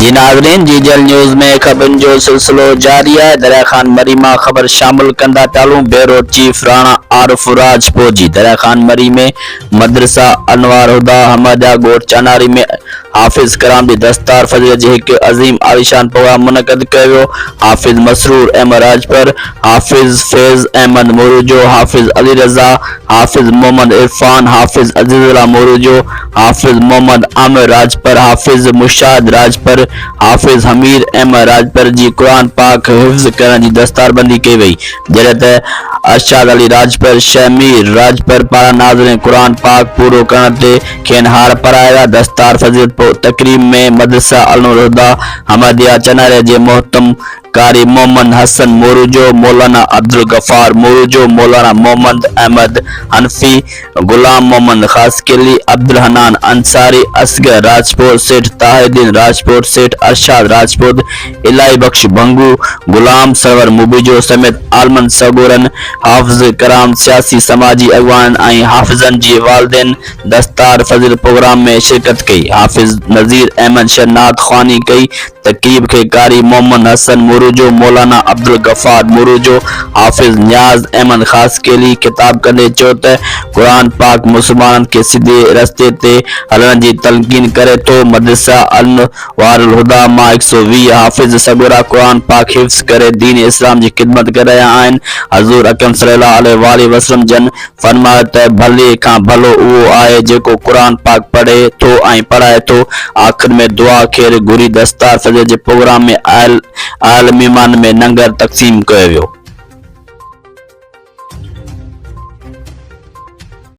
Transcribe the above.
जी नाज़रीन, जीजल न्यूज़ में ख़बरुनि जो सिलसिलो जारी है। दरिया खान मरी मां ख़बर शामिल कंदा चालू। ब्यूरो चीफ राणा आरिफ राजपूत जी दरिया खान मरी में मदरसा अनवार हुदा अहमदिया गोठ चनारी में हाफिज़ कलाम जी दस्तार फज़ीलत जी एक अज़ीम आलिशान प्रोग्राम मुनक़द कयो वियो। हाफिज़ मसरूर अहमद राजपर, हाफिज़ फैज़ अहमद मोरूजो, हाफिज़ अली रज़ा, हाफिज़ मोहम्मद इरफान, हाफिज़ अज़ीज़ुल्लाह मोरूजो, हाफिज़ मोहम्मद आमिर राजपर, हाफिज़ मुशाद राजपर, हाफिज़ हमीद अहमद राजपर जी कुरान पाक हिफ्ज़ करण जी दस्तारबंदी कई वई। जॾहिं त अरशाद अली राजपर, शमीर राजपर पारां नाज़रीन कुरान पाक पूरो करण ते खेनि हार पराया। दस्तार फज़ीलत तकरीब में मदरसा अल नूर हुदा अहमदिया चनारे जे मोहतम कारी मोहम्मद हसन मोरूजो, मौलाना अब्दुल गफ्फार मोरूजो, मौलाना मोहम्मद अहमद हनफी, गुलाम मोहम्मद खासकेली, अब्दुल हनान अंसारी, असगर राजपूत, सेठ ताहिरुद्दीन राजपूत, सेठ अरशाद राजपूत, इलाही बख्श भंगू, गुलाम सरवर मुबीजो समेत आलमन सगोरन, हाफिज़ कराम, सियासी समाजी अगवान ऐं हाफिज़न जी वालिदैन दस्तार फज़ील प्रोग्राम में शिरकत कई। हाफिज़ नज़ीर अहमद शहनाद ख़्वानी कई। तक़रीब के कारी मोहम्मद हसन मोरूजो, मौलाना अब्दुल गफ्फार मोरूजो, हाफिज़ नियाज़ अहमद खासकेली खिताब कंदे चयो त कुरान पाक मुसलमाननि खे सिधे रस्ते ते हलण जी तलक़ीन करे थो। मदरसा अनवारुल हुदा मां 120 हाफिज़ सगोरा कुरान पाक हिफ्ज़ करे दीन इस्लाम जी ख़िदमत करे रहिया आहिनि। हज़ूर अकरम सल्लल्लाहु अलैहि वसल्लम जन फरमायो त भले खां भलो उहो आहे जेको कुरान पाक पढ़े थो ऐं पढ़ाए थो। आख़िर में दुआ खेर घुरी दस्तार फज़ीलत जे प्रोग्राम में आयल महिमान में लंगर तक़सीम कयो वियो।